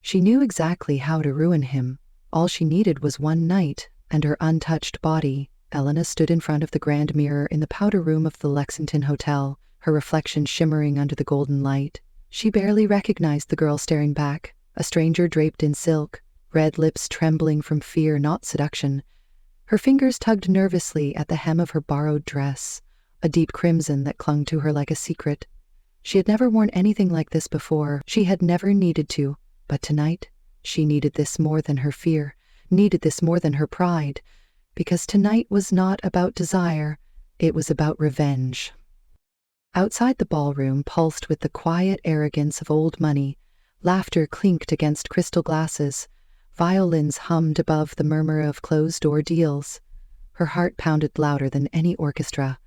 She knew exactly how to ruin him. All she needed was one night and her untouched body. Elena stood in front of the grand mirror in the powder room of the Lexington Hotel, her reflection shimmering under the golden light. She barely recognized the girl staring back, a stranger draped in silk, red lips trembling from fear, not seduction. Her fingers tugged nervously at the hem of her borrowed dress, a deep crimson that clung to her like a secret. She had never worn anything like this before. She had never needed to, but tonight she needed this more than her fear, needed this more than her pride, because tonight was not about desire, it was about revenge. Outside the ballroom pulsed with the quiet arrogance of old money. Laughter clinked against crystal glasses. Violins hummed above the murmur of closed-door deals. Her heart pounded louder than any orchestra,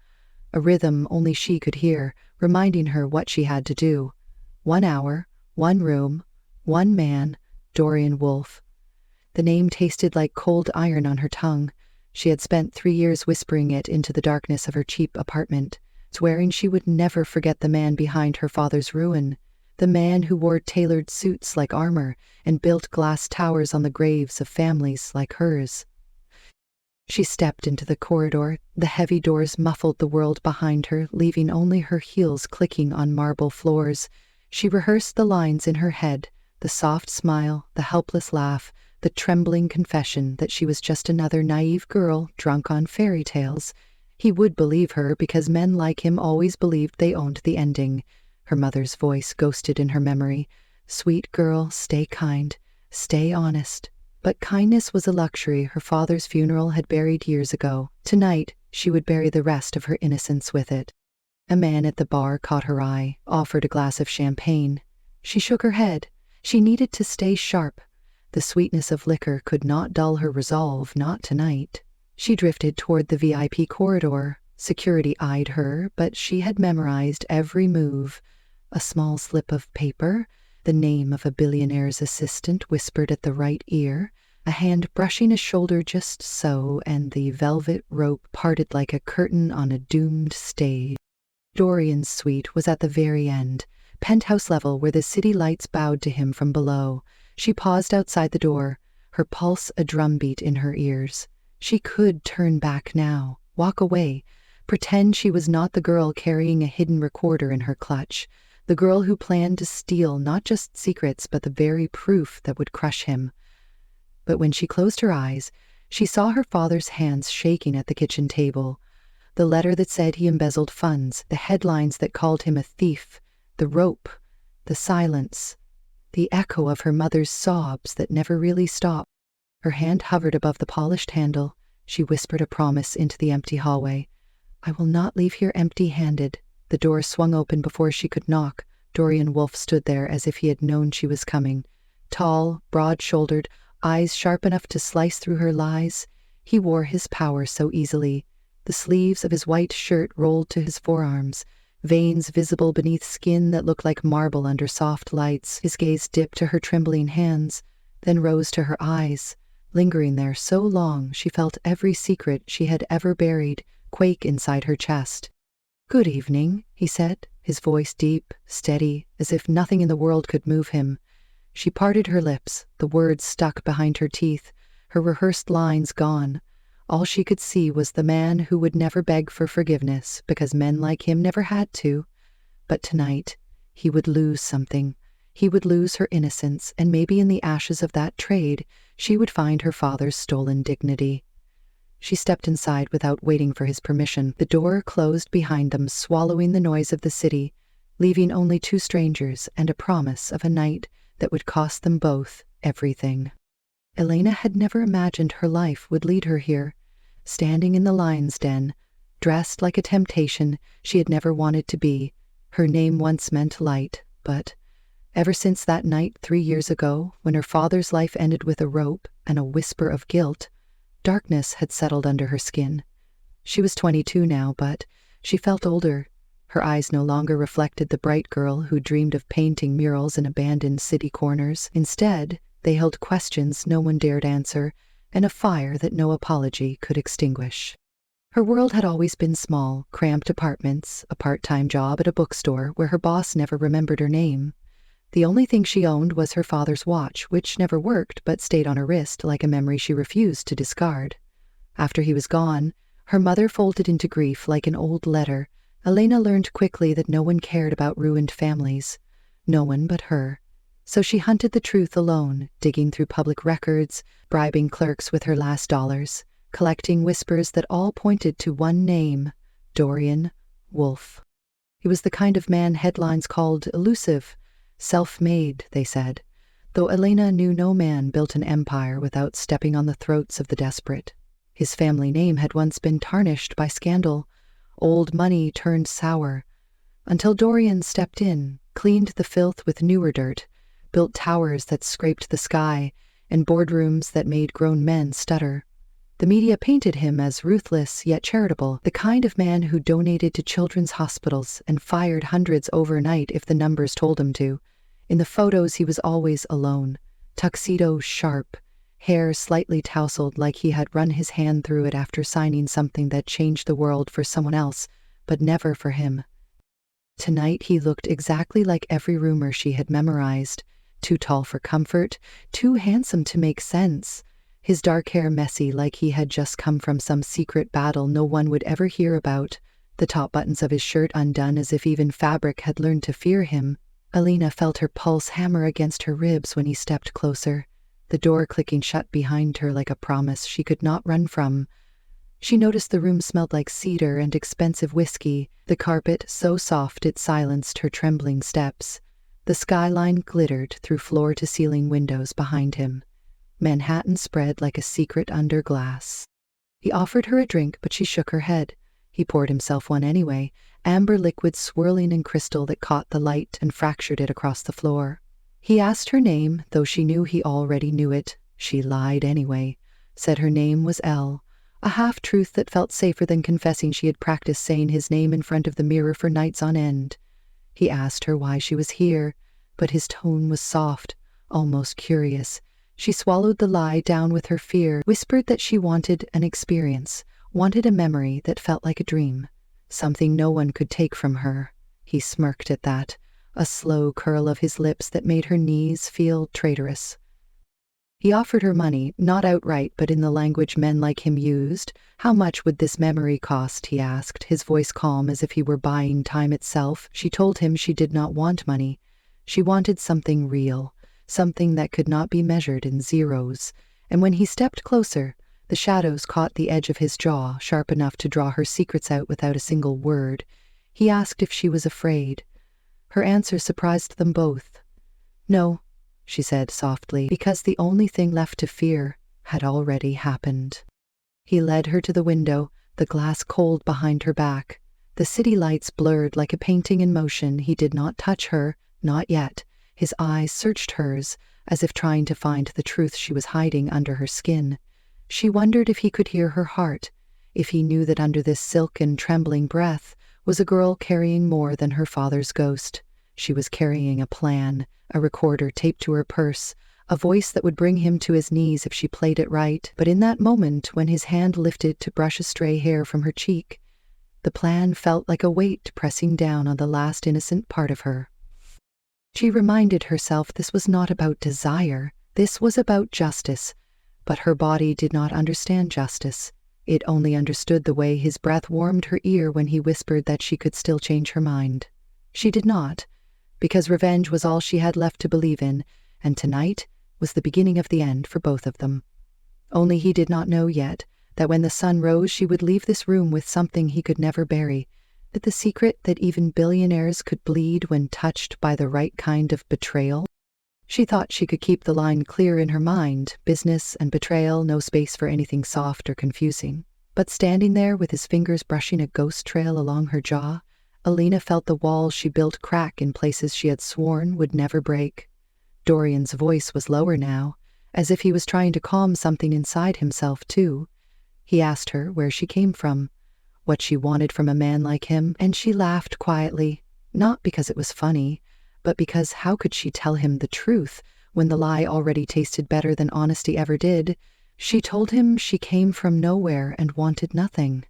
a rhythm only she could hear, reminding her what she had to do. 1 hour, 1 room, 1 man, Dorian Wolfe. The name tasted like cold iron on her tongue. She had spent 3 years whispering it into the darkness of her cheap apartment, swearing she would never forget the man behind her father's ruin, the man who wore tailored suits like armor and built glass towers on the graves of families like hers. She stepped into the corridor. The heavy doors muffled the world behind her, leaving only her heels clicking on marble floors. She rehearsed the lines in her head, the soft smile, the helpless laugh, the trembling confession that she was just another naive girl drunk on fairy tales. He would believe her because men like him always believed they owned the ending. Her mother's voice ghosted in her memory. Sweet girl, stay kind, stay honest. But kindness was a luxury her father's funeral had buried years ago. Tonight, she would bury the rest of her innocence with it. A man at the bar caught her eye, offered a glass of champagne. She shook her head. She needed to stay sharp. The sweetness of liquor could not dull her resolve, not tonight. She drifted toward the VIP corridor. Security eyed her, but she had memorized every move. A small slip of paper, the name of a billionaire's assistant whispered at the right ear, a hand brushing a shoulder just so, and the velvet rope parted like a curtain on a doomed stage. Dorian's suite was at the very end, penthouse level where the city lights bowed to him from below. She paused outside the door, her pulse a drumbeat in her ears. She could turn back now, walk away, pretend she was not the girl carrying a hidden recorder in her clutch, the girl who planned to steal not just secrets but the very proof that would crush him. But when she closed her eyes, she saw her father's hands shaking at the kitchen table. The letter that said he embezzled funds, the headlines that called him a thief, the rope, the silence, the echo of her mother's sobs that never really stopped. Her hand hovered above the polished handle. She whispered a promise into the empty hallway. I will not leave here empty-handed. The door swung open before she could knock. Dorian Wolfe stood there as if he had known she was coming. Tall, broad-shouldered, eyes sharp enough to slice through her lies. He wore his power so easily. The sleeves of his white shirt rolled to his forearms, veins visible beneath skin that looked like marble under soft lights. His gaze dipped to her trembling hands, then rose to her eyes, lingering there so long she felt every secret she had ever buried quake inside her chest. Good evening, he said, his voice deep, steady, as if nothing in the world could move him. She parted her lips, the words stuck behind her teeth, her rehearsed lines gone. All she could see was the man who would never beg for forgiveness because men like him never had to. But tonight, he would lose something. He would lose her innocence, and maybe in the ashes of that trade, she would find her father's stolen dignity. She stepped inside without waiting for his permission. The door closed behind them, swallowing the noise of the city, leaving only 2 strangers and a promise of a night that would cost them both everything. Elena had never imagined her life would lead her here. Standing in the lion's den, dressed like a temptation she had never wanted to be. Her name once meant light, but ever since that night 3 years ago, when her father's life ended with a rope and a whisper of guilt, darkness had settled under her skin. She was 22 now, but she felt older. Her eyes no longer reflected the bright girl who dreamed of painting murals in abandoned city corners. Instead, they held questions no one dared answer, and a fire that no apology could extinguish. Her world had always been small, cramped apartments, a part-time job at a bookstore where her boss never remembered her name. The only thing she owned was her father's watch, which never worked but stayed on her wrist like a memory she refused to discard. After he was gone, her mother folded into grief like an old letter. Elena learned quickly that no one cared about ruined families. No one but her. So she hunted the truth alone, digging through public records, bribing clerks with her last dollars, collecting whispers that all pointed to one name: Dorian Wolfe. He was the kind of man headlines called elusive. Self-made, they said, though Elena knew no man built an empire without stepping on the throats of the desperate. His family name had once been tarnished by scandal. Old money turned sour, until Dorian stepped in, cleaned the filth with newer dirt, built towers that scraped the sky, and boardrooms that made grown men stutter. The media painted him as ruthless yet charitable, the kind of man who donated to children's hospitals and fired hundreds overnight if the numbers told him to. In the photos he was always alone, tuxedo sharp, hair slightly tousled like he had run his hand through it after signing something that changed the world for someone else, but never for him. Tonight he looked exactly like every rumor she had memorized. Too tall for comfort, too handsome to make sense. His dark hair messy like he had just come from some secret battle no one would ever hear about. The top buttons of his shirt undone as if even fabric had learned to fear him. Elena felt her pulse hammer against her ribs when he stepped closer, the door clicking shut behind her like a promise she could not run from. She noticed the room smelled like cedar and expensive whiskey, the carpet so soft it silenced her trembling steps. The skyline glittered through floor-to-ceiling windows behind him. Manhattan spread like a secret under glass. He offered her a drink, but she shook her head. He poured himself one anyway, amber liquid swirling in crystal that caught the light and fractured it across the floor. He asked her name, though she knew he already knew it. She lied anyway, said her name was Elle, a half-truth that felt safer than confessing she had practiced saying his name in front of the mirror for nights on end. He asked her why she was here, but his tone was soft, almost curious. She swallowed the lie down with her fear, whispered that she wanted an experience, wanted a memory that felt like a dream, something no one could take from her. He smirked at that, a slow curl of his lips that made her knees feel traitorous. He offered her money, not outright but in the language men like him used. How much would this memory cost, he asked, his voice calm as if he were buying time itself. She told him she did not want money. She wanted something real, something that could not be measured in zeros. And when he stepped closer, the shadows caught the edge of his jaw, sharp enough to draw her secrets out without a single word. He asked if she was afraid. Her answer surprised them both. No, she said softly, because the only thing left to fear had already happened. He led her to the window, the glass cold behind her back. The city lights blurred like a painting in motion. He did not touch her, not yet. His eyes searched hers, as if trying to find the truth she was hiding under her skin. She wondered if he could hear her heart, if he knew that under this silken, trembling breath was a girl carrying more than her father's ghost. She was carrying a plan, a recorder taped to her purse, a voice that would bring him to his knees if she played it right. But in that moment, when his hand lifted to brush a stray hair from her cheek, the plan felt like a weight pressing down on the last innocent part of her. She reminded herself this was not about desire, this was about justice. But her body did not understand justice. It only understood the way his breath warmed her ear when he whispered that she could still change her mind. She did not, because revenge was all she had left to believe in, and tonight was the beginning of the end for both of them. Only he did not know yet that when the sun rose she would leave this room with something he could never bury, but the secret that even billionaires could bleed when touched by the right kind of betrayal. She thought she could keep the line clear in her mind, business and betrayal, no space for anything soft or confusing. But standing there with his fingers brushing a ghost trail along her jaw, Elena felt the walls she built crack in places she had sworn would never break. Dorian's voice was lower now, as if he was trying to calm something inside himself too. He asked her where she came from, what she wanted from a man like him, and she laughed quietly, not because it was funny, but because how could she tell him the truth when the lie already tasted better than honesty ever did? She told him she came from nowhere and wanted nothing.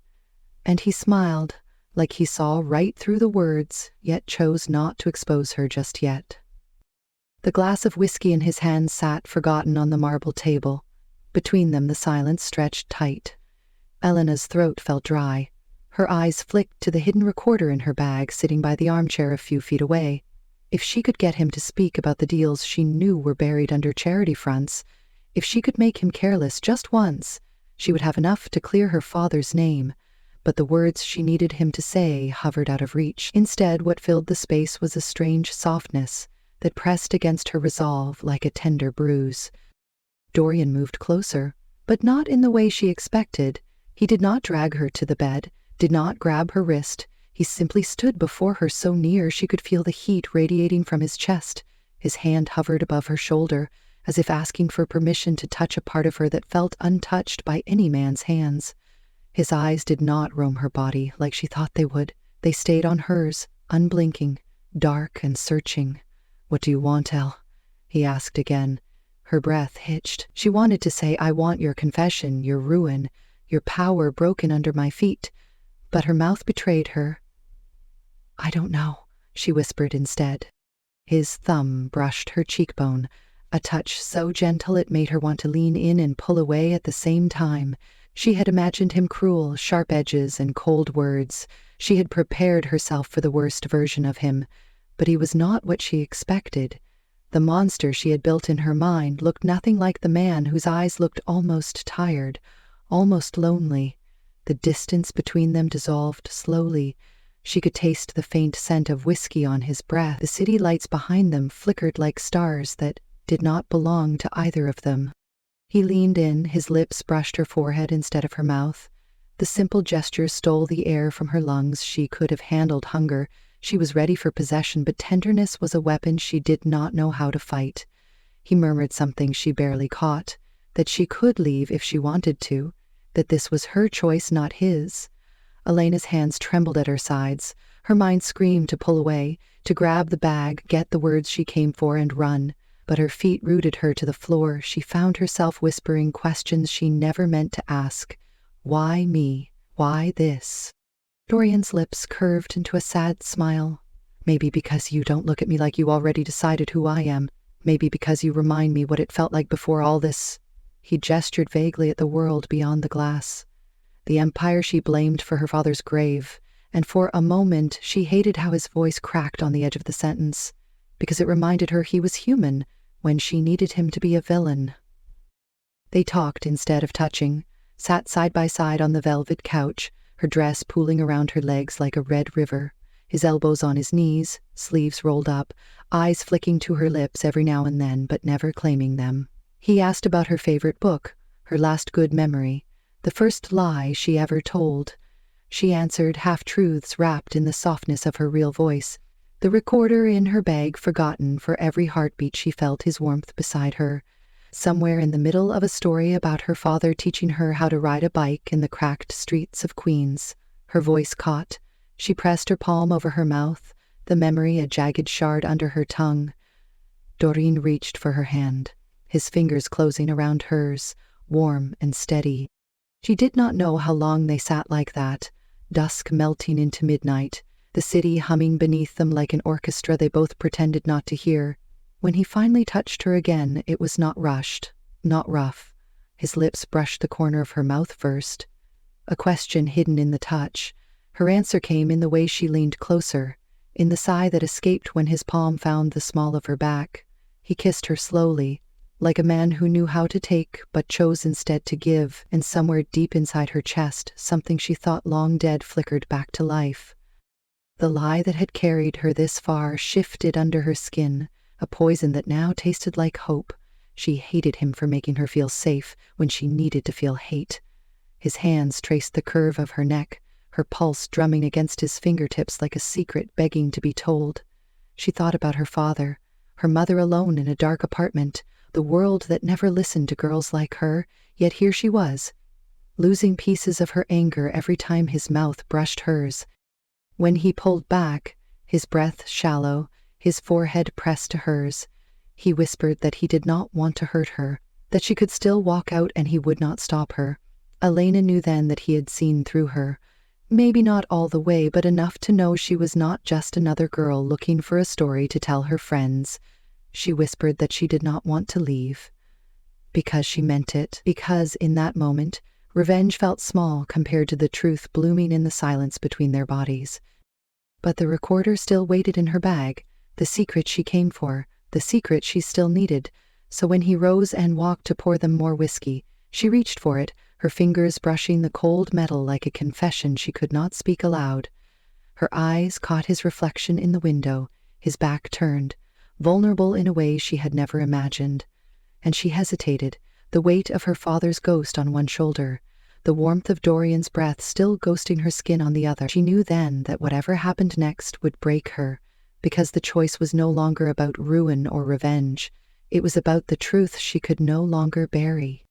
And he smiled, like he saw right through the words, yet chose not to expose her just yet. The glass of whiskey in his hand sat forgotten on the marble table. Between them the silence stretched tight. Elena's throat felt dry. Her eyes flicked to the hidden recorder in her bag sitting by the armchair a few feet away. If she could get him to speak about the deals she knew were buried under charity fronts, if she could make him careless just once, she would have enough to clear her father's name. But the words she needed him to say hovered out of reach. Instead, what filled the space was a strange softness that pressed against her resolve like a tender bruise. Dorian moved closer, but not in the way she expected. He did not drag her to the bed, did not grab her wrist. He simply stood before her so near she could feel the heat radiating from his chest. His hand hovered above her shoulder, as if asking for permission to touch a part of her that felt untouched by any man's hands. His eyes did not roam her body like she thought they would. They stayed on hers, unblinking, dark and searching. "What do you want, Elle?" he asked again. Her breath hitched. She wanted to say, "I want your confession, your ruin, your power broken under my feet," but her mouth betrayed her. "I don't know," she whispered instead. His thumb brushed her cheekbone, a touch so gentle it made her want to lean in and pull away at the same time. She had imagined him cruel, sharp edges and cold words. She had prepared herself for the worst version of him, but he was not what she expected. The monster she had built in her mind looked nothing like the man whose eyes looked almost tired, almost lonely. The distance between them dissolved slowly. She could taste the faint scent of whiskey on his breath. The city lights behind them flickered like stars that did not belong to either of them. He leaned in, his lips brushed her forehead instead of her mouth. The simple gesture stole the air from her lungs. She could have handled hunger. She was ready for possession, but tenderness was a weapon she did not know how to fight. He murmured something she barely caught, that she could leave if she wanted to, that this was her choice, not his. Elena's hands trembled at her sides. Her mind screamed to pull away, to grab the bag, get the words she came for, and run. But her feet rooted her to the floor. She found herself whispering questions she never meant to ask. Why me? Why this? Dorian's lips curved into a sad smile. "Maybe because you don't look at me like you already decided who I am. Maybe because you remind me what it felt like before all this." He gestured vaguely at the world beyond the glass. The empire she blamed for her father's grave, and for a moment she hated how his voice cracked on the edge of the sentence, because it reminded her he was human when she needed him to be a villain. They talked instead of touching, sat side by side on the velvet couch, her dress pooling around her legs like a red river, his elbows on his knees, sleeves rolled up, eyes flicking to her lips every now and then but never claiming them. He asked about her favorite book, her last good memory, the first lie she ever told. She answered, half-truths wrapped in the softness of her real voice, the recorder in her bag forgotten. For every heartbeat she felt his warmth beside her. Somewhere in the middle of a story about her father teaching her how to ride a bike in the cracked streets of Queens, her voice caught. She pressed her palm over her mouth, the memory a jagged shard under her tongue. Doreen reached for her hand, his fingers closing around hers, warm and steady. She did not know how long they sat like that, dusk melting into midnight, the city humming beneath them like an orchestra they both pretended not to hear. When he finally touched her again, it was not rushed, not rough. His lips brushed the corner of her mouth first. A question hidden in the touch. Her answer came in the way she leaned closer, in the sigh that escaped when his palm found the small of her back. He kissed her slowly, like a man who knew how to take but chose instead to give, and somewhere deep inside her chest, something she thought long dead flickered back to life. The lie that had carried her this far shifted under her skin, a poison that now tasted like hope. She hated him for making her feel safe when she needed to feel hate. His hands traced the curve of her neck, her pulse drumming against his fingertips like a secret begging to be told. She thought about her father, her mother alone in a dark apartment, the world that never listened to girls like her, yet here she was, losing pieces of her anger every time his mouth brushed hers. When he pulled back, his breath shallow, his forehead pressed to hers, he whispered that he did not want to hurt her, that she could still walk out and he would not stop her. Elena knew then that he had seen through her. Maybe not all the way, but enough to know she was not just another girl looking for a story to tell her friends. She whispered that she did not want to leave. Because she meant it. Because, in that moment, revenge felt small compared to the truth blooming in the silence between their bodies. But the recorder still waited in her bag, the secret she came for, the secret she still needed. So when he rose and walked to pour them more whiskey, she reached for it, her fingers brushing the cold metal like a confession she could not speak aloud. Her eyes caught his reflection in the window, his back turned, vulnerable in a way she had never imagined. And she hesitated, the weight of her father's ghost on one shoulder, the warmth of Dorian's breath still ghosting her skin on the other. She knew then that whatever happened next would break her, because the choice was no longer about ruin or revenge. It was about the truth she could no longer bury.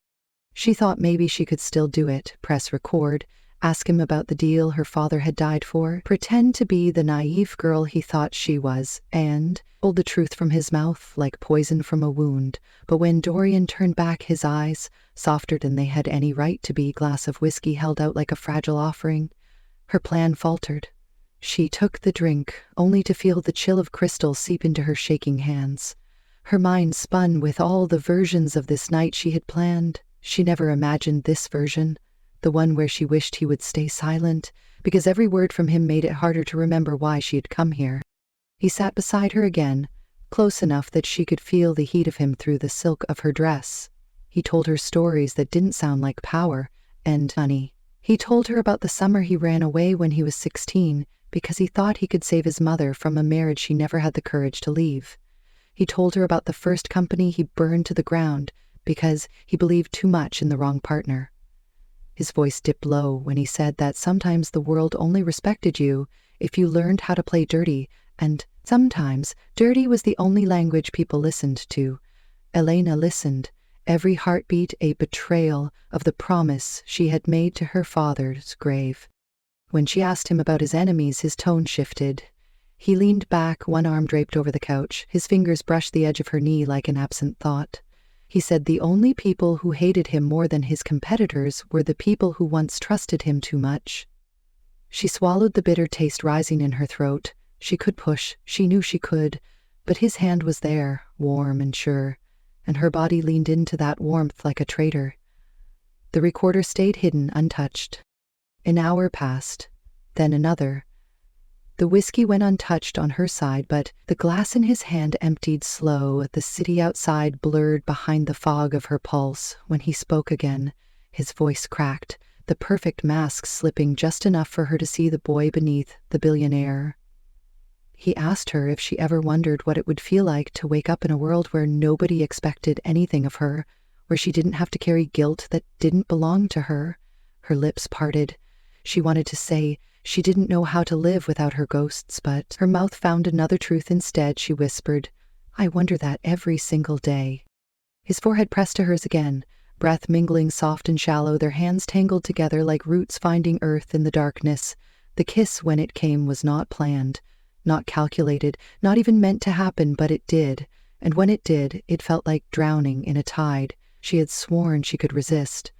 She thought maybe she could still do it, press record, ask him about the deal her father had died for, pretend to be the naive girl he thought she was, and pull the truth from his mouth like poison from a wound. But when Dorian turned back his eyes, softer than they had any right to be, glass of whiskey held out like a fragile offering, her plan faltered. She took the drink, only to feel the chill of crystal seep into her shaking hands. Her mind spun with all the versions of this night she had planned. She never imagined this version, the one where she wished he would stay silent, because every word from him made it harder to remember why she had come here. He sat beside her again, close enough that she could feel the heat of him through the silk of her dress. He told her stories that didn't sound like power and money. He told her about the summer he ran away when he was 16 because he thought he could save his mother from a marriage she never had the courage to leave. He told her about the first company he burned to the ground because he believed too much in the wrong partner. His voice dipped low when he said that sometimes the world only respected you if you learned how to play dirty, and sometimes dirty was the only language people listened to. Elena listened, every heartbeat a betrayal of the promise she had made to her father's grave. When she asked him about his enemies, his tone shifted. He leaned back, one arm draped over the couch. His fingers brushed the edge of her knee like an absent thought. He said the only people who hated him more than his competitors were the people who once trusted him too much. She swallowed the bitter taste rising in her throat. She could push, she knew she could, but his hand was there, warm and sure, and her body leaned into that warmth like a traitor. The recorder stayed hidden, untouched. An hour passed, then another. The whiskey went untouched on her side, but the glass in his hand emptied slow, the city outside blurred behind the fog of her pulse. When he spoke again, his voice cracked, the perfect mask slipping just enough for her to see the boy beneath, the billionaire. He asked her if she ever wondered what it would feel like to wake up in a world where nobody expected anything of her, where she didn't have to carry guilt that didn't belong to her. Her lips parted. She wanted to say she didn't know how to live without her ghosts, but her mouth found another truth instead. She whispered, "I wonder that every single day." His forehead pressed to hers again, breath mingling soft and shallow, their hands tangled together like roots finding earth in the darkness. The kiss, when it came, was not planned, not calculated, not even meant to happen, but it did. And when it did, it felt like drowning in a tide she had sworn she could resist.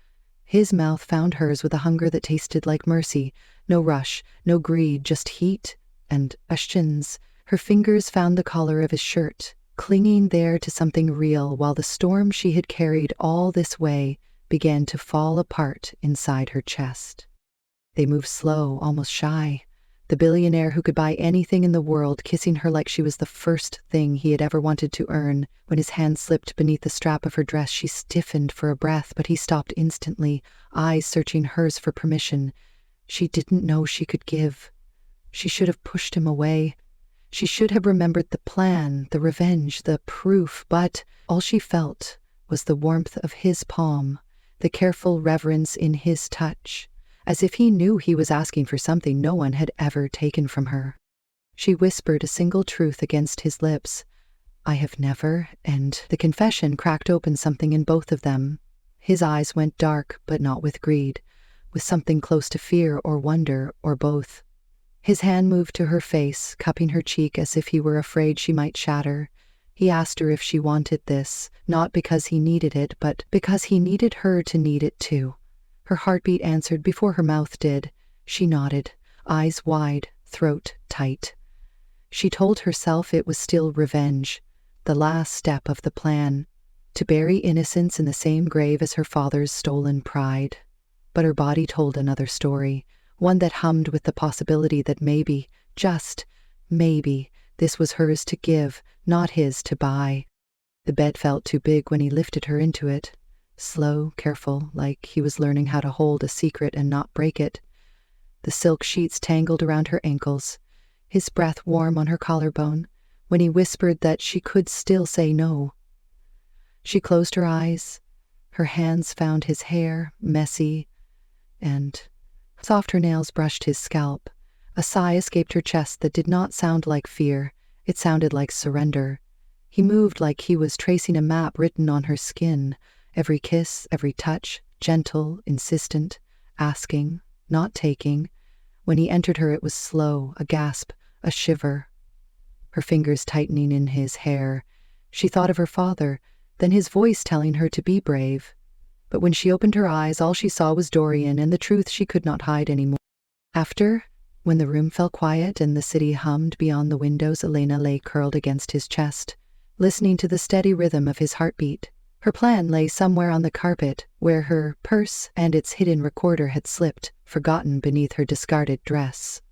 His mouth found hers with a hunger that tasted like mercy. No rush, no greed, just heat and questions. Her fingers found the collar of his shirt, clinging there to something real, while the storm she had carried all this way began to fall apart inside her chest. They moved slow, almost shy. The billionaire who could buy anything in the world, kissing her like she was the first thing he had ever wanted to earn. When his hand slipped beneath the strap of her dress, she stiffened for a breath, but he stopped instantly, eyes searching hers for permission. She didn't know she could give. She should have pushed him away. She should have remembered the plan, the revenge, the proof, but all she felt was the warmth of his palm, the careful reverence in his touch, as if he knew he was asking for something no one had ever taken from her. She whispered a single truth against his lips. "I have never," and the confession cracked open something in both of them. His eyes went dark, but not with greed, with something close to fear or wonder, or both. His hand moved to her face, cupping her cheek as if he were afraid she might shatter. He asked her if she wanted this, not because he needed it, but because he needed her to need it too. Her heartbeat answered before her mouth did. She nodded, eyes wide, throat tight. She told herself it was still revenge, the last step of the plan, to bury innocence in the same grave as her father's stolen pride. But her body told another story, one that hummed with the possibility that maybe, just maybe, this was hers to give, not his to buy. The bed felt too big when he lifted her into it, slow, careful, like he was learning how to hold a secret and not break it. The silk sheets tangled around her ankles, his breath warm on her collarbone, when he whispered that she could still say no. She closed her eyes. Her hands found his hair, messy, and soft. Her nails brushed his scalp. A sigh escaped her chest that did not sound like fear. It sounded like surrender. He moved like he was tracing a map written on her skin. Every kiss, every touch, gentle, insistent, asking, not taking. When he entered her, it was slow, a gasp, a shiver. Her fingers tightening in his hair. She thought of her father, then his voice telling her to be brave. But when she opened her eyes, all she saw was Dorian and the truth she could not hide anymore. After, when the room fell quiet and the city hummed beyond the windows, Elena lay curled against his chest, listening to the steady rhythm of his heartbeat. Her plan lay somewhere on the carpet, where her purse and its hidden recorder had slipped, forgotten beneath her discarded dress.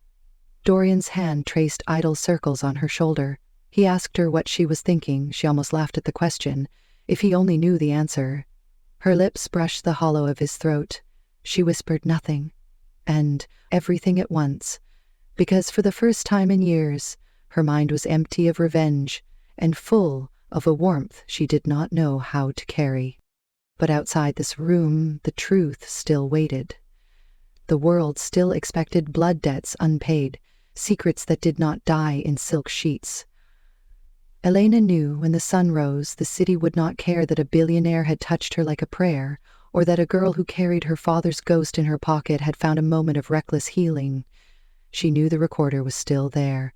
Dorian's hand traced idle circles on her shoulder. He asked her what she was thinking. She almost laughed at the question. If he only knew the answer. Her lips brushed the hollow of his throat. She whispered nothing, and everything at once, because for the first time in years, her mind was empty of revenge and full of a warmth she did not know how to carry. But outside this room, the truth still waited. The world still expected blood debts unpaid, secrets that did not die in silk sheets. Elena knew when the sun rose, the city would not care that a billionaire had touched her like a prayer, or that a girl who carried her father's ghost in her pocket had found a moment of reckless healing. She knew the recorder was still there,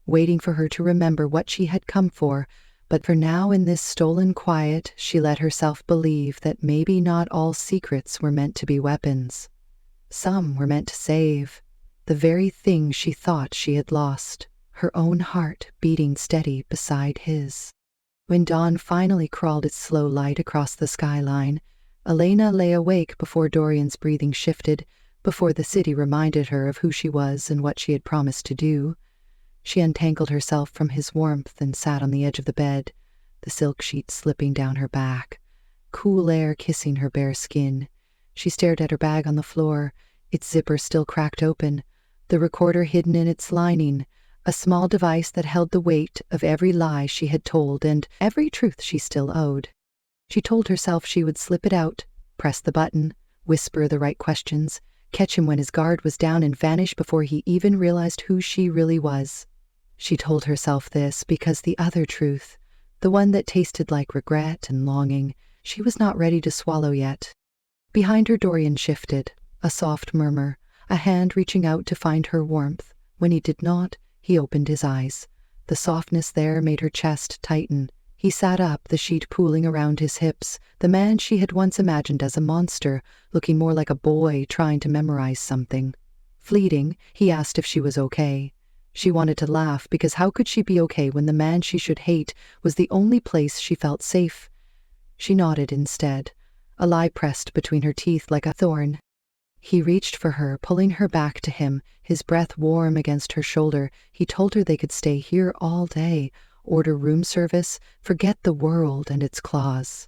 waiting for her to remember what she had come for, but for now in this stolen quiet, she let herself believe that maybe not all secrets were meant to be weapons. Some were meant to save the very thing she thought she had lost. Her own heart beating steady beside his. When dawn finally crawled its slow light across the skyline, Elena lay awake before Dorian's breathing shifted, before the city reminded her of who she was and what she had promised to do. She untangled herself from his warmth and sat on the edge of the bed, the silk sheet slipping down her back, cool air kissing her bare skin. She stared at her bag on the floor, its zipper still cracked open, the recorder hidden in its lining, a small device that held the weight of every lie she had told and every truth she still owed. She told herself she would slip it out, press the button, whisper the right questions, catch him when his guard was down and vanish before he even realized who she really was. She told herself this because the other truth, the one that tasted like regret and longing, she was not ready to swallow yet. Behind her, Dorian shifted, a soft murmur, a hand reaching out to find her warmth. When he did not, he opened his eyes. The softness there made her chest tighten. He sat up, the sheet pooling around his hips, the man she had once imagined as a monster, looking more like a boy trying to memorize something. Fleeting, he asked if she was okay. She wanted to laugh, because how could she be okay when the man she should hate was the only place she felt safe? She nodded instead, a lie pressed between her teeth like a thorn. He reached for her, pulling her back to him, his breath warm against her shoulder. He told her they could stay here all day, order room service, forget the world and its claws.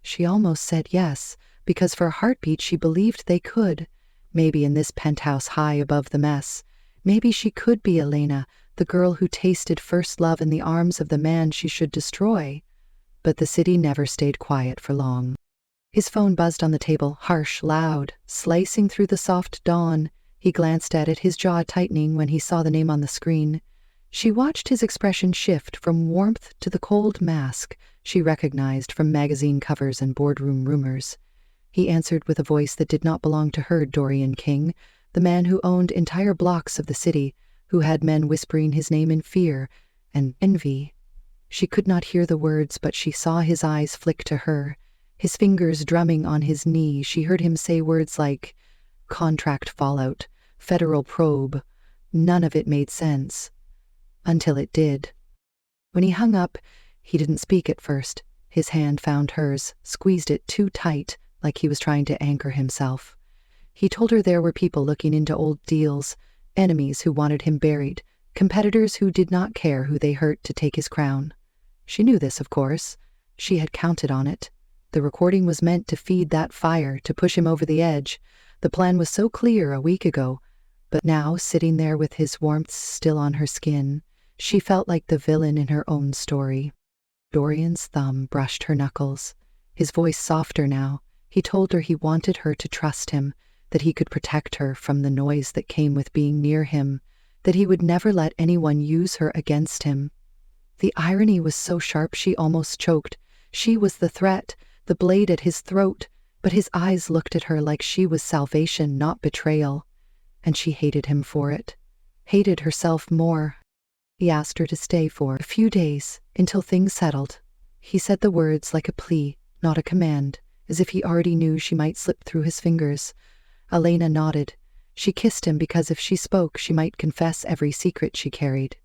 She almost said yes, because for a heartbeat she believed they could. Maybe in this penthouse high above the mess. Maybe she could be Elena, the girl who tasted first love in the arms of the man she should destroy. But the city never stayed quiet for long. His phone buzzed on the table, harsh, loud, slicing through the soft dawn. He glanced at it, his jaw tightening when he saw the name on the screen. She watched his expression shift from warmth to the cold mask she recognized from magazine covers and boardroom rumors. He answered with a voice that did not belong to her. Dorian King, the man who owned entire blocks of the city, who had men whispering his name in fear and envy. She could not hear the words, but she saw his eyes flick to her. His fingers drumming on his knee, she heard him say words like contract fallout, federal probe. None of it made sense. Until it did. When he hung up, He didn't speak at first. His hand found hers, squeezed it too tight, like he was trying to anchor himself. He told her there were people looking into old deals, enemies who wanted him buried, competitors who did not care who they hurt to take his crown. She knew this, of course. She had counted on it. The recording was meant to feed that fire, to push him over the edge. The plan was so clear a week ago, but now, sitting there with his warmth still on her skin, she felt like the villain in her own story. Dorian's thumb brushed her knuckles. His voice softer now. He told her he wanted her to trust him, that he could protect her from the noise that came with being near him, that he would never let anyone use her against him. The irony was so sharp she almost choked. She was the threat, the blade at his throat, but his eyes looked at her like she was salvation, not betrayal. And she hated him for it. Hated herself more. He asked her to stay for a few days, until things settled. He said the words like a plea, not a command, as if he already knew she might slip through his fingers. Elena nodded. She kissed him because if she spoke, she might confess every secret she carried.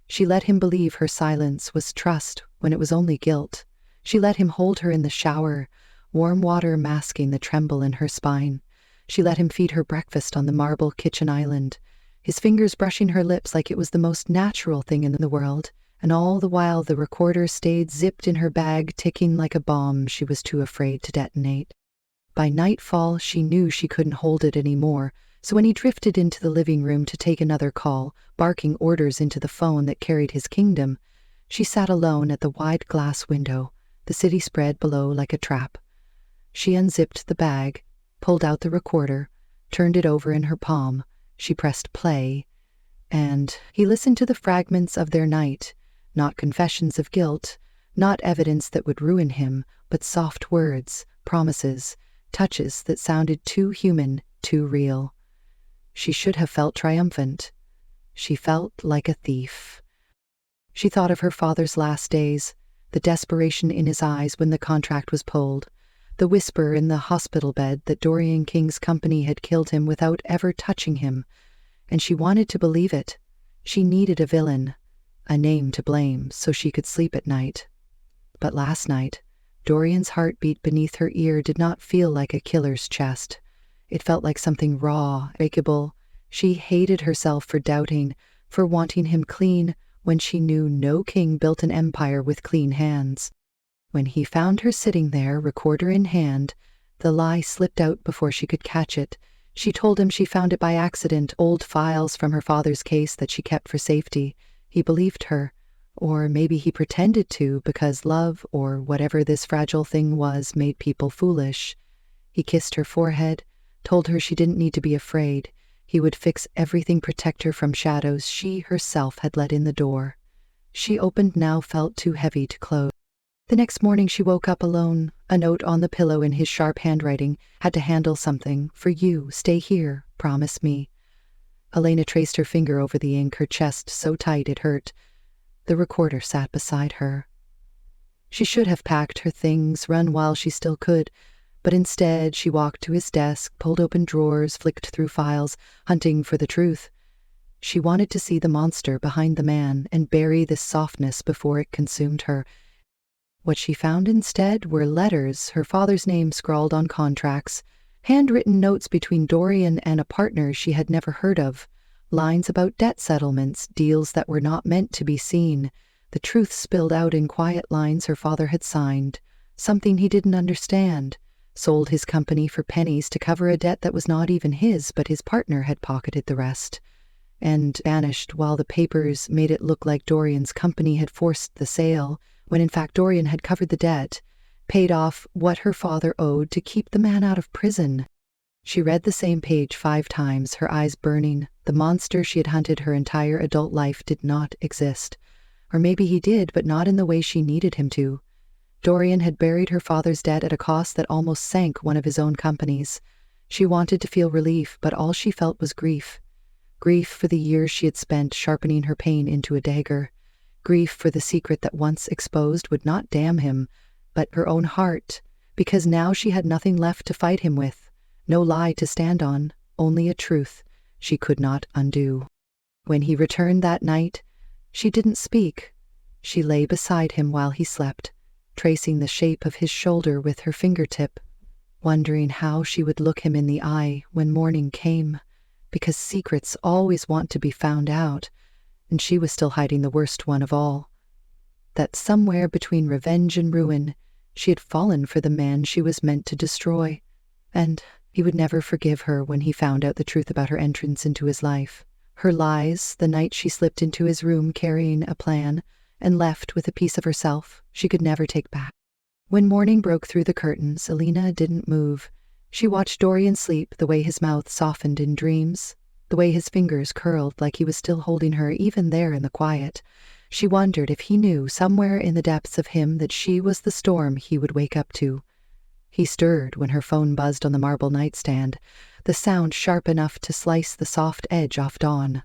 She let him believe her silence was trust when it was only guilt. She let him hold her in the shower, warm water masking the tremble in her spine. She let him feed her breakfast on the marble kitchen island, his fingers brushing her lips like it was the most natural thing in the world, and all the while the recorder stayed zipped in her bag, ticking like a bomb she was too afraid to detonate. By nightfall, she knew she couldn't hold it anymore, so when he drifted into the living room to take another call, barking orders into the phone that carried his kingdom, she sat alone at the wide glass window, the city spread below like a trap. She unzipped the bag, pulled out the recorder, turned it over in her palm. She pressed play, and he listened to the fragments of their night, not confessions of guilt, not evidence that would ruin him, but soft words, promises, touches that sounded too human, too real. She should have felt triumphant. She felt like a thief. She thought of her father's last days, the desperation in his eyes when the contract was pulled, the whisper in the hospital bed that Dorian King's company had killed him without ever touching him, and she wanted to believe it. She needed a villain, a name to blame, so she could sleep at night. But last night, Dorian's heartbeat beneath her ear did not feel like a killer's chest. It felt like something raw, breakable. She hated herself for doubting, for wanting him clean, when she knew no king built an empire with clean hands. When he found her sitting there, recorder in hand, the lie slipped out before she could catch it. She told him she found it by accident, old files from her father's case that she kept for safety. He believed her, or maybe he pretended to because love, or whatever this fragile thing was, made people foolish. He kissed her forehead, told her she didn't need to be afraid. He would fix everything, protect her from shadows she herself had let in the door. She opened now, felt too heavy to close. The next morning she woke up alone, a note on the pillow in his sharp handwriting. Had to handle something. For you, stay here, promise me. Elena traced her finger over the ink, her chest so tight it hurt. The recorder sat beside her. She should have packed her things, run while she still could, but instead she walked to his desk, pulled open drawers, flicked through files, hunting for the truth. She wanted to see the monster behind the man and bury this softness before it consumed her. What she found instead were letters, her father's name scrawled on contracts, handwritten notes between Dorian and a partner she had never heard of, lines about debt settlements, deals that were not meant to be seen. The truth spilled out in quiet lines her father had signed, something he didn't understand. Sold his company for pennies to cover a debt that was not even his, but his partner had pocketed the rest, and vanished while the papers made it look like Dorian's company had forced the sale, when in fact Dorian had covered the debt, paid off what her father owed to keep the man out of prison. She read the same page 5 times, her eyes burning. The monster she had hunted her entire adult life did not exist. Or maybe he did, but not in the way she needed him to. Dorian had buried her father's debt at a cost that almost sank one of his own companies. She wanted to feel relief, but all she felt was grief. Grief for the years she had spent sharpening her pain into a dagger. Grief for the secret that once exposed would not damn him, but her own heart, because now she had nothing left to fight him with. No lie to stand on, only a truth she could not undo. When he returned that night, she didn't speak. She lay beside him while he slept, tracing the shape of his shoulder with her fingertip, wondering how she would look him in the eye when morning came, because secrets always want to be found out, and she was still hiding the worst one of all. That somewhere between revenge and ruin, she had fallen for the man she was meant to destroy, and he would never forgive her when he found out the truth about her entrance into his life. Her lies, the night she slipped into his room carrying a plan, and left with a piece of herself she could never take back. When morning broke through the curtains, Alina didn't move. She watched Dorian sleep, the way his mouth softened in dreams, the way his fingers curled like he was still holding her even there in the quiet. She wondered if he knew somewhere in the depths of him that she was the storm he would wake up to. He stirred when her phone buzzed on the marble nightstand, the sound sharp enough to slice the soft edge off dawn.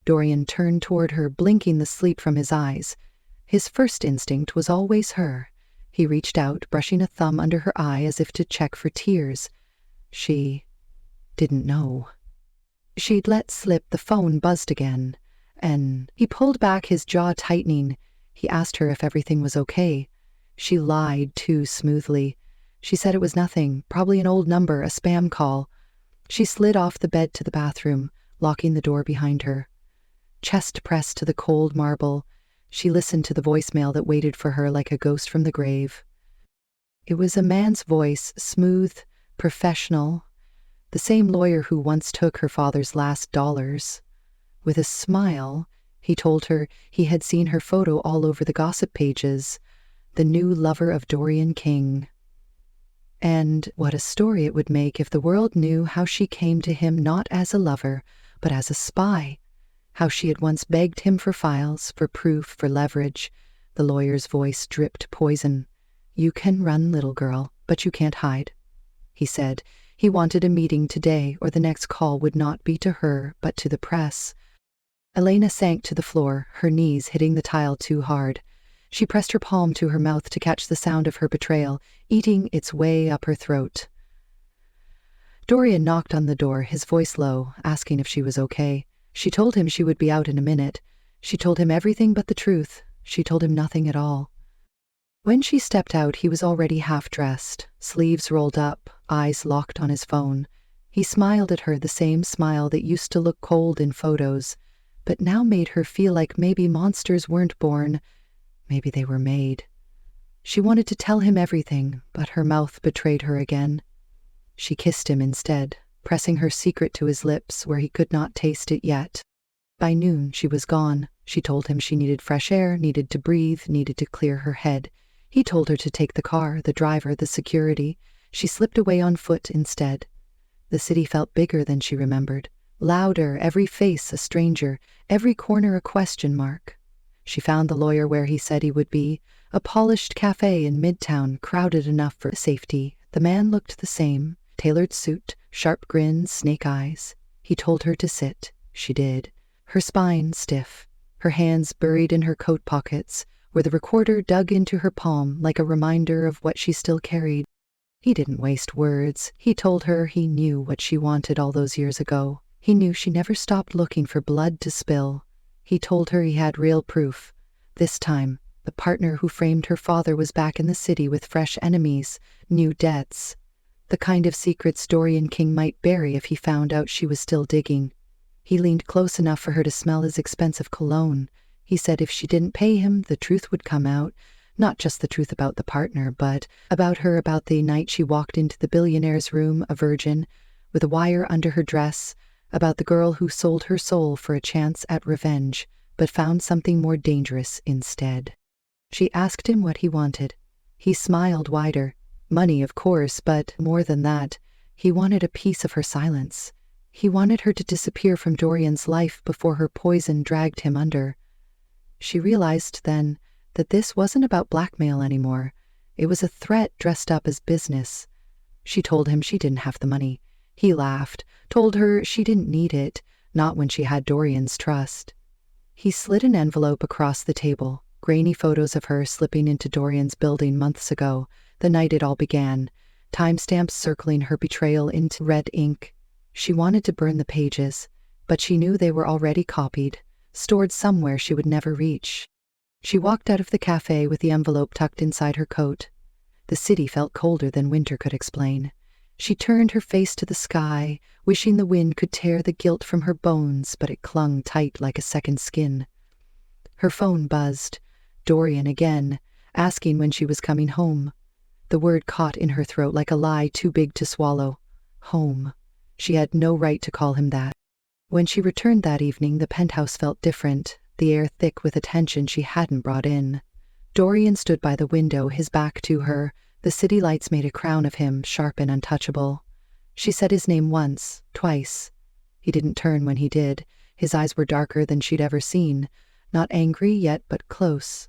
Dorian turned toward her, blinking the sleep from his eyes. His first instinct was always her. He reached out, brushing a thumb under her eye as if to check for tears. She didn't know. She'd let slip. The phone buzzed again, and he pulled back, his jaw tightening. He asked her if everything was okay. She lied too smoothly. She said it was nothing, probably an old number, a spam call. She slid off the bed to the bathroom, locking the door behind her. Chest pressed to the cold marble, she listened to the voicemail that waited for her like a ghost from the grave. It was a man's voice, smooth, professional, the same lawyer who once took her father's last dollars. With a smile, he told her he had seen her photo all over the gossip pages, the new lover of Dorian King. And what a story it would make if the world knew how she came to him not as a lover, but as a spy. How she had once begged him for files, for proof, for leverage. The lawyer's voice dripped poison. "You can run, little girl, but you can't hide," he said. He wanted a meeting today, or the next call would not be to her, but to the press. Elena sank to the floor, her knees hitting the tile too hard. She pressed her palm to her mouth to catch the sound of her betrayal, eating its way up her throat. Dorian knocked on the door, his voice low, asking if she was okay. She told him she would be out in a minute. She told him everything but the truth. She told him nothing at all. When she stepped out, he was already half-dressed, sleeves rolled up, eyes locked on his phone. He smiled at her, the same smile that used to look cold in photos, but now made her feel like maybe monsters weren't born, maybe they were made. She wanted to tell him everything, but her mouth betrayed her again. She kissed him instead, pressing her secret to his lips where he could not taste it yet. By noon, she was gone. She told him she needed fresh air, needed to breathe, needed to clear her head. He told her to take the car, the driver, the security. She slipped away on foot instead. The city felt bigger than she remembered, louder, every face a stranger, every corner a question mark. She found the lawyer where he said he would be, a polished cafe in Midtown, crowded enough for safety. The man looked the same, tailored suit, sharp grin, snake eyes. He told her to sit. She did, her spine stiff, her hands buried in her coat pockets, where the recorder dug into her palm like a reminder of what she still carried. He didn't waste words. He told her he knew what she wanted all those years ago. He knew she never stopped looking for blood to spill. He told her he had real proof. This time, the partner who framed her father was back in the city with fresh enemies, new debts. The kind of secrets Dorian King might bury if he found out she was still digging. He leaned close enough for her to smell his expensive cologne. He said if she didn't pay him, the truth would come out. Not just the truth about the partner, but about her, about the night she walked into the billionaire's room, a virgin, with a wire under her dress, about the girl who sold her soul for a chance at revenge, but found something more dangerous instead. She asked him what he wanted. He smiled wider. Money, of course, but more than that. He wanted a piece of her silence. He wanted her to disappear from Dorian's life before her poison dragged him under. She realized then that this wasn't about blackmail anymore. It was a threat dressed up as business. She told him she didn't have the money. He laughed, told her she didn't need it, not when she had Dorian's trust. He slid an envelope across the table, grainy photos of her slipping into Dorian's building months ago, the night it all began, timestamps circling her betrayal into red ink. She wanted to burn the pages, but she knew they were already copied, stored somewhere she would never reach. She walked out of the cafe with the envelope tucked inside her coat. The city felt colder than winter could explain. She turned her face to the sky, wishing the wind could tear the guilt from her bones, but it clung tight like a second skin. Her phone buzzed. Dorian again, asking when she was coming home. The word caught in her throat like a lie too big to swallow. Home. She had no right to call him that. When she returned that evening, the penthouse felt different, the air thick with attention she hadn't brought in. Dorian stood by the window, his back to her. The city lights made a crown of him, sharp and untouchable. She said his name once, twice. He didn't turn when he did. His eyes were darker than she'd ever seen, not angry yet, but close.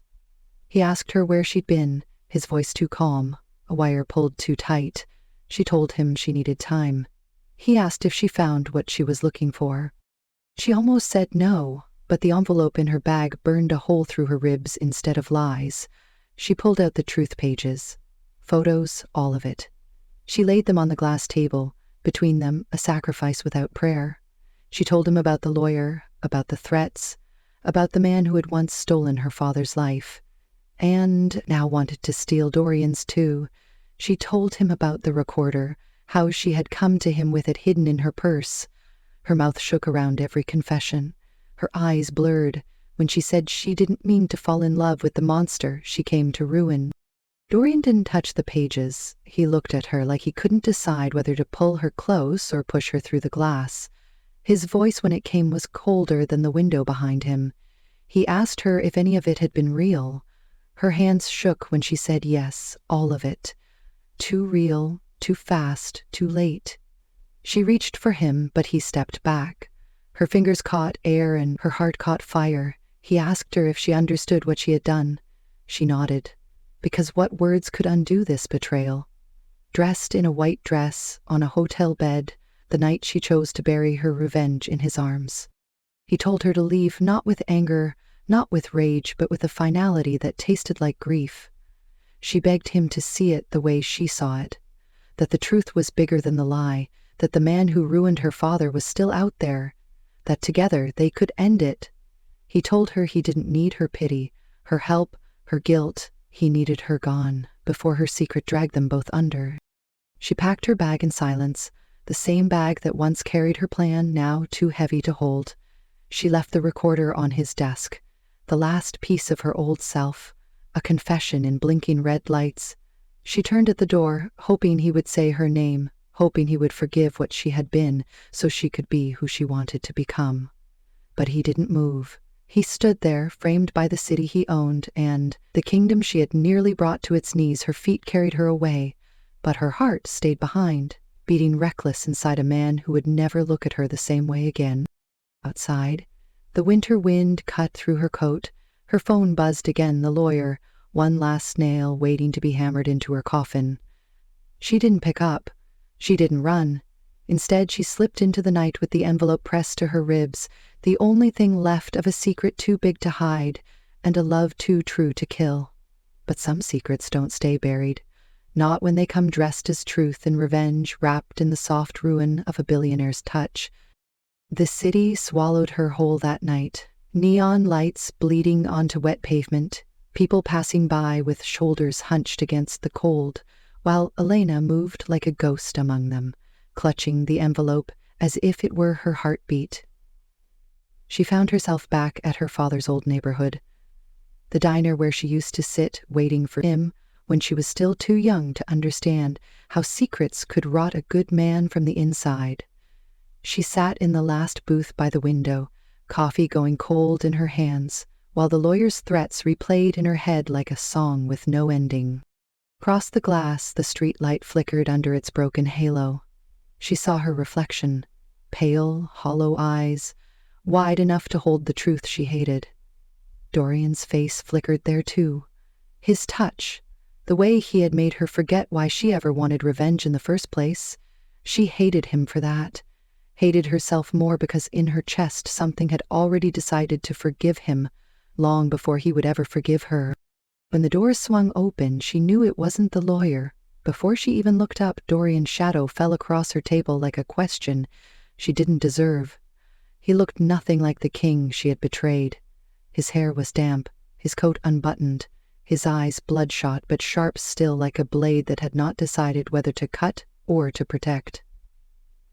He asked her where she'd been, his voice too calm, a wire pulled too tight. She told him she needed time. He asked if she found what she was looking for. She almost said no, but the envelope in her bag burned a hole through her ribs instead of lies. She pulled out the truth pages. Photos, all of it. She laid them on the glass table, between them a sacrifice without prayer. She told him about the lawyer, about the threats, about the man who had once stolen her father's life, and now wanted to steal Dorian's too. She told him about the recorder, how she had come to him with it hidden in her purse. Her mouth shook around every confession. Her eyes blurred when she said she didn't mean to fall in love with the monster she came to ruin. Dorian didn't touch the pages. He looked at her like he couldn't decide whether to pull her close or push her through the glass. His voice, when it came, was colder than the window behind him. He asked her if any of it had been real. Her hands shook when she said yes, all of it. Too real, too fast, too late. She reached for him, but he stepped back. Her fingers caught air and her heart caught fire. He asked her if she understood what she had done. She nodded. Because what words could undo this betrayal? Dressed in a white dress, on a hotel bed, the night she chose to bury her revenge in his arms. He told her to leave, not with anger, not with rage, but with a finality that tasted like grief. She begged him to see it the way she saw it, that the truth was bigger than the lie, that the man who ruined her father was still out there, that together they could end it. He told her he didn't need her pity, her help, her guilt. He needed her gone, before her secret dragged them both under. She packed her bag in silence, the same bag that once carried her plan, now too heavy to hold. She left the recorder on his desk, the last piece of her old self, a confession in blinking red lights. She turned at the door, hoping he would say her name, hoping he would forgive what she had been so she could be who she wanted to become. But he didn't move. He stood there, framed by the city he owned, and the kingdom she had nearly brought to its knees. Her feet carried her away, but her heart stayed behind, beating reckless inside a man who would never look at her the same way again. Outside, the winter wind cut through her coat. Her phone buzzed again, the lawyer, one last nail waiting to be hammered into her coffin. She didn't pick up. She didn't run. Instead, she slipped into the night with the envelope pressed to her ribs, the only thing left of a secret too big to hide and a love too true to kill. But some secrets don't stay buried, not when they come dressed as truth and revenge, wrapped in the soft ruin of a billionaire's touch. The city swallowed her whole that night. Neon lights bleeding onto wet pavement, people passing by with shoulders hunched against the cold, while Elena moved like a ghost among them, clutching the envelope as if it were her heartbeat. She found herself back at her father's old neighborhood, the diner where she used to sit waiting for him when she was still too young to understand how secrets could rot a good man from the inside. She sat in the last booth by the window, coffee going cold in her hands, while the lawyer's threats replayed in her head like a song with no ending. Across the glass, the street light flickered under its broken halo. She saw her reflection, pale, hollow eyes, wide enough to hold the truth she hated. Dorian's face flickered there too. His touch, the way he had made her forget why she ever wanted revenge in the first place. She hated him for that, hated herself more because in her chest something had already decided to forgive him long before he would ever forgive her. When the door swung open, she knew it wasn't the lawyer. Before she even looked up, Dorian's shadow fell across her table like a question she didn't deserve. He looked nothing like the king she had betrayed. His hair was damp, his coat unbuttoned, his eyes bloodshot but sharp still like a blade that had not decided whether to cut or to protect.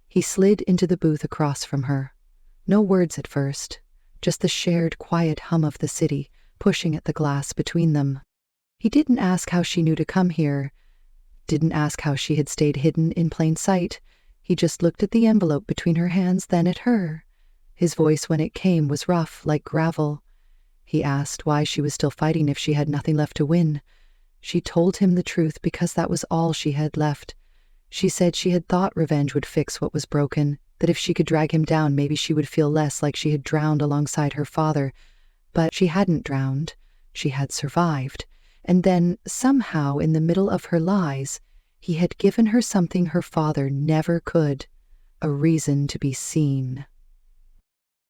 He slid into the booth across from her. No words at first, just the shared quiet hum of the city pushing at the glass between them. He didn't ask how she knew to come here, didn't ask how she had stayed hidden in plain sight. He just looked at the envelope between her hands, then at her. His voice when it came was rough, like gravel. He asked why she was still fighting if she had nothing left to win. She told him the truth because that was all she had left. She said she had thought revenge would fix what was broken, that if she could drag him down maybe she would feel less like she had drowned alongside her father. But she hadn't drowned. She had survived. And then, somehow, in the middle of her lies, he had given her something her father never could, a reason to be seen.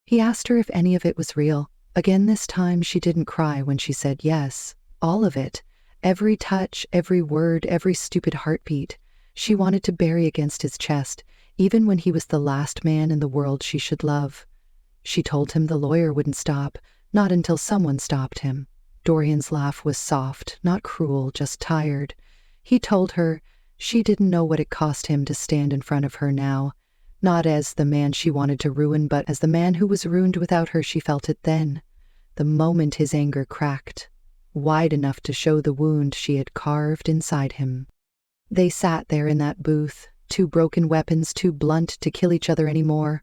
He asked her if any of it was real. Again this time she didn't cry when she said yes. All of it. Every touch, every word, every stupid heartbeat. She wanted to bury against his chest, even when he was the last man in the world she should love. She told him the lawyer wouldn't stop, not until someone stopped him. Dorian's laugh was soft, not cruel, just tired. He told her she didn't know what it cost him to stand in front of her now, not as the man she wanted to ruin, but as the man who was ruined without her. She felt it then, the moment his anger cracked, wide enough to show the wound she had carved inside him. They sat there in that booth, two broken weapons too blunt to kill each other anymore.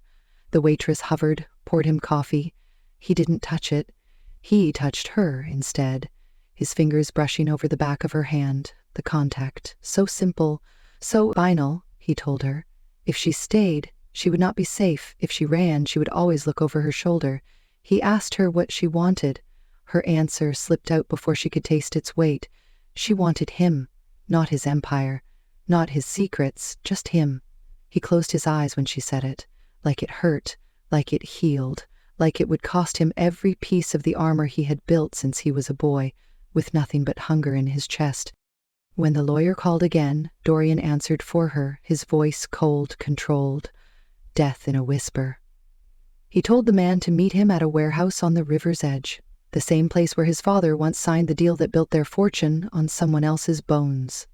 The waitress hovered, poured him coffee. He didn't touch it. He touched her instead, his fingers brushing over the back of her hand, the contact, so simple, so final. He told her. If she stayed, she would not be safe. If she ran, she would always look over her shoulder. He asked her what she wanted. Her answer slipped out before she could taste its weight. She wanted him, not his empire, not his secrets, just him. He closed his eyes when she said it, like it hurt, like it healed, like it would cost him every piece of the armor he had built since he was a boy, with nothing but hunger in his chest. When the lawyer called again, Dorian answered for her, his voice cold, controlled, death in a whisper. He told the man to meet him at a warehouse on the river's edge, the same place where his father once signed the deal that built their fortune on someone else's bones.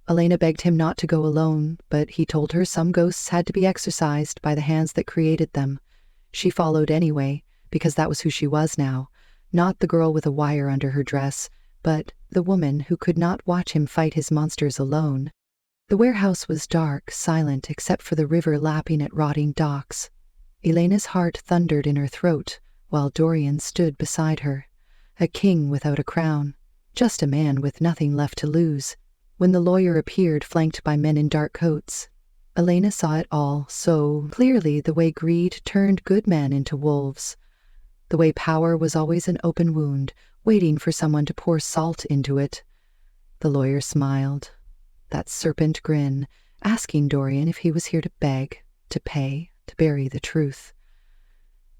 Elena begged him not to go alone, but he told her some ghosts had to be exorcised by the hands that created them. She followed anyway, because that was who she was now, not the girl with a wire under her dress, but the woman who could not watch him fight his monsters alone. The warehouse was dark, silent, except for the river lapping at rotting docks. Elena's heart thundered in her throat, while Dorian stood beside her, a king without a crown, just a man with nothing left to lose. When the lawyer appeared, flanked by men in dark coats, Elena saw it all so clearly, the way greed turned good men into wolves, the way power was always an open wound, waiting for someone to pour salt into it. The lawyer smiled, that serpent grin, asking Dorian if he was here to beg, to pay, to bury the truth.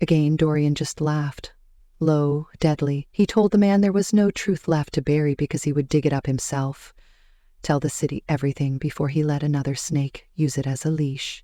Again, Dorian just laughed, low, deadly. He told the man there was no truth left to bury because he would dig it up himself. Tell the city everything before he let another snake use it as a leash.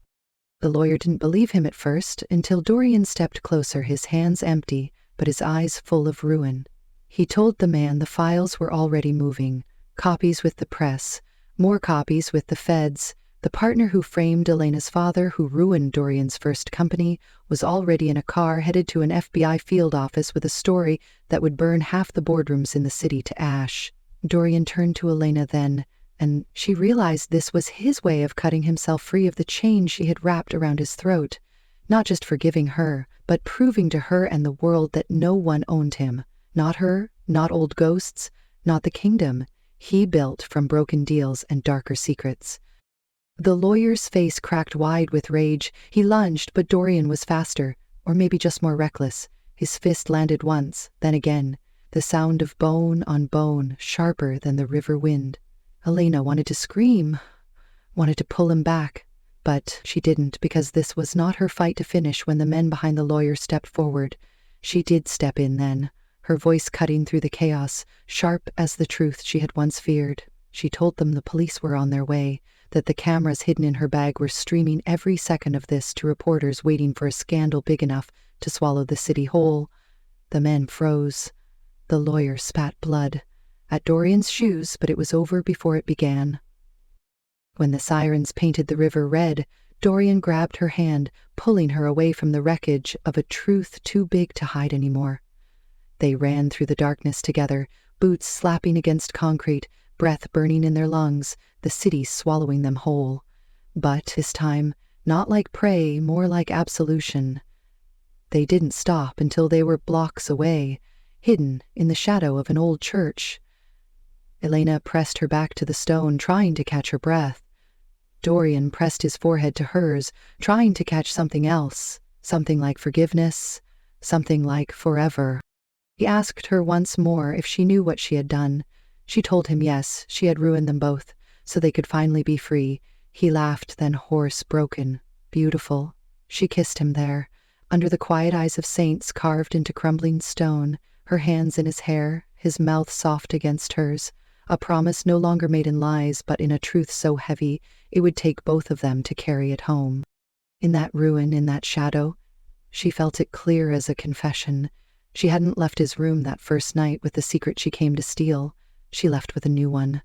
The lawyer didn't believe him at first, until Dorian stepped closer, his hands empty, but his eyes full of ruin. He told the man the files were already moving, copies with the press, more copies with the feds. The partner who framed Elena's father, who ruined Dorian's first company, was already in a car headed to an FBI field office with a story that would burn half the boardrooms in the city to ash. Dorian turned to Elena then, and she realized this was his way of cutting himself free of the chain she had wrapped around his throat, not just forgiving her, but proving to her and the world that no one owned him, not her, not old ghosts, not the kingdom he built from broken deals and darker secrets. The lawyer's face cracked wide with rage. He lunged, but Dorian was faster, or maybe just more reckless. His fist landed once, then again, the sound of bone on bone, sharper than the river wind. Elena wanted to scream, wanted to pull him back, but she didn't, because this was not her fight to finish. When the men behind the lawyer stepped forward, she did step in then, her voice cutting through the chaos, sharp as the truth she had once feared. She told them the police were on their way, that the cameras hidden in her bag were streaming every second of this to reporters waiting for a scandal big enough to swallow the city whole. The men froze. The lawyer spat blood at Dorian's shoes, but it was over before it began. When the sirens painted the river red, Dorian grabbed her hand, pulling her away from the wreckage of a truth too big to hide anymore. They ran through the darkness together, boots slapping against concrete, breath burning in their lungs, the city swallowing them whole. But this time, not like prey, more like absolution. They didn't stop until they were blocks away, hidden in the shadow of an old church. Elena pressed her back to the stone, trying to catch her breath. Dorian pressed his forehead to hers, trying to catch something else, something like forgiveness, something like forever. He asked her once more if she knew what she had done. She told him yes, she had ruined them both, so they could finally be free. He laughed, then hoarse, broken, beautiful. She kissed him there, under the quiet eyes of saints carved into crumbling stone, her hands in his hair, his mouth soft against hers, a promise no longer made in lies but in a truth so heavy it would take both of them to carry it home. In that ruin, in that shadow, she felt it clear as a confession. She hadn't left his room that first night with the secret she came to steal. She left with a new one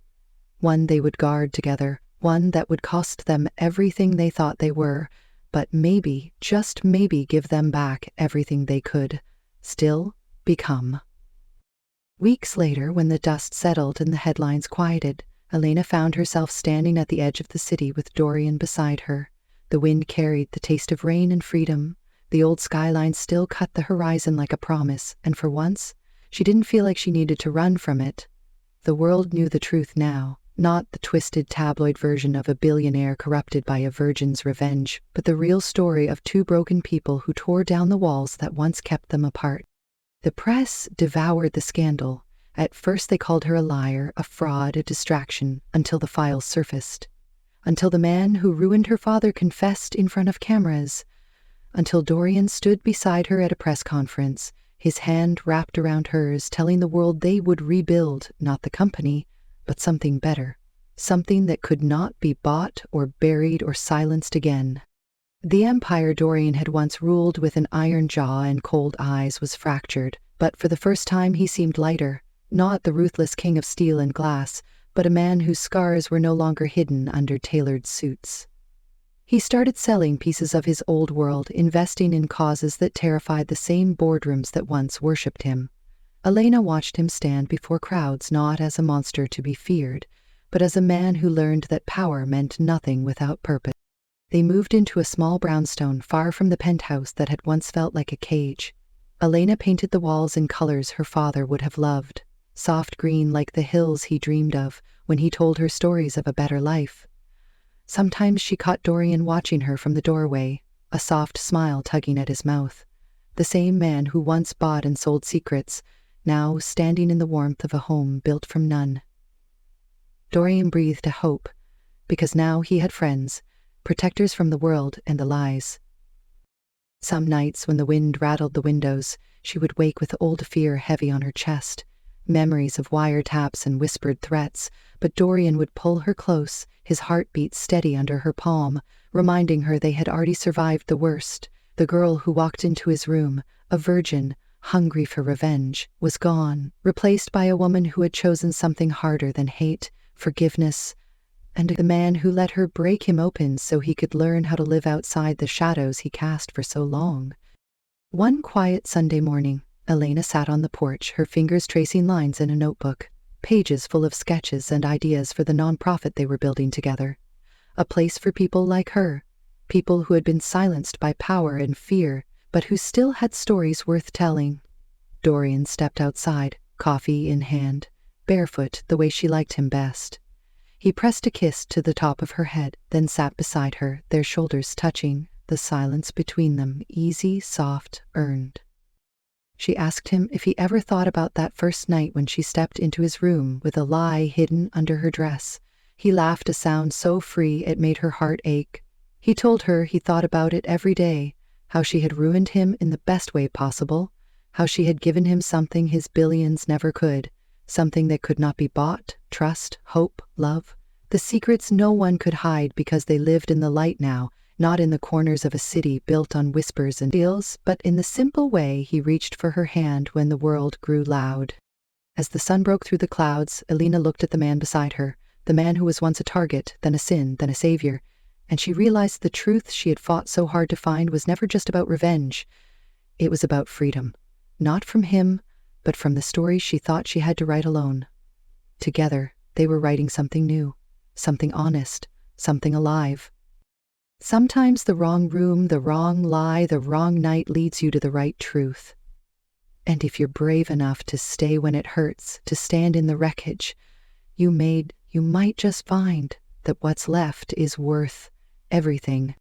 they would guard together, one that would cost them everything they thought they were, but maybe, just maybe, give them back everything they could still become. Weeks later, when the dust settled and the headlines quieted, Elena found herself standing at the edge of the city with Dorian beside her. The wind carried the taste of rain and freedom. The old skyline still cut the horizon like a promise, and for once, she didn't feel like she needed to run from it. The world knew the truth now, not the twisted tabloid version of a billionaire corrupted by a virgin's revenge, but the real story of two broken people who tore down the walls that once kept them apart. The press devoured the scandal. At first they called her a liar, a fraud, a distraction, until the files surfaced. Until the man who ruined her father confessed in front of cameras. Until Dorian stood beside her at a press conference, his hand wrapped around hers, telling the world they would rebuild, not the company, but something better. Something that could not be bought or buried or silenced again. The empire Dorian had once ruled with an iron jaw and cold eyes was fractured, but for the first time he seemed lighter, not the ruthless king of steel and glass, but a man whose scars were no longer hidden under tailored suits. He started selling pieces of his old world, investing in causes that terrified the same boardrooms that once worshipped him. Elena watched him stand before crowds not as a monster to be feared, but as a man who learned that power meant nothing without purpose. They moved into a small brownstone far from the penthouse that had once felt like a cage. Elena painted the walls in colors her father would have loved, soft green like the hills he dreamed of when he told her stories of a better life. Sometimes she caught Dorian watching her from the doorway, a soft smile tugging at his mouth. The same man who once bought and sold secrets, now standing in the warmth of a home built from none. Dorian breathed a hope, because now he had friends, protectors from the world and the lies. Some nights when the wind rattled the windows, she would wake with old fear heavy on her chest, memories of wiretaps and whispered threats, but Dorian would pull her close, his heartbeat steady under her palm, reminding her they had already survived the worst. The girl who walked into his room, a virgin, hungry for revenge, was gone, replaced by a woman who had chosen something harder than hate, forgiveness, and the man who let her break him open so he could learn how to live outside the shadows he cast for so long. One quiet Sunday morning, Elena sat on the porch, her fingers tracing lines in a notebook, pages full of sketches and ideas for the nonprofit they were building together. A place for people like her, people who had been silenced by power and fear, but who still had stories worth telling. Dorian stepped outside, coffee in hand, barefoot the way she liked him best. He pressed a kiss to the top of her head, then sat beside her, their shoulders touching, the silence between them easy, soft, earned. She asked him if he ever thought about that first night when she stepped into his room with a lie hidden under her dress. He laughed, a sound so free it made her heart ache. He told her he thought about it every day, how she had ruined him in the best way possible, how she had given him something his billions never could, something that could not be bought, trust, hope, love. The secrets no one could hide because they lived in the light now, not in the corners of a city built on whispers and deals, but in the simple way he reached for her hand when the world grew loud. As the sun broke through the clouds, Elena looked at the man beside her, the man who was once a target, then a sin, then a savior, and she realized the truth she had fought so hard to find was never just about revenge. It was about freedom. Not from him, but from the stories she thought she had to write alone. Together, they were writing something new, something honest, something alive. Sometimes the wrong room, the wrong lie, the wrong night leads you to the right truth. And if you're brave enough to stay when it hurts, to stand in the wreckage, you might just find that what's left is worth everything.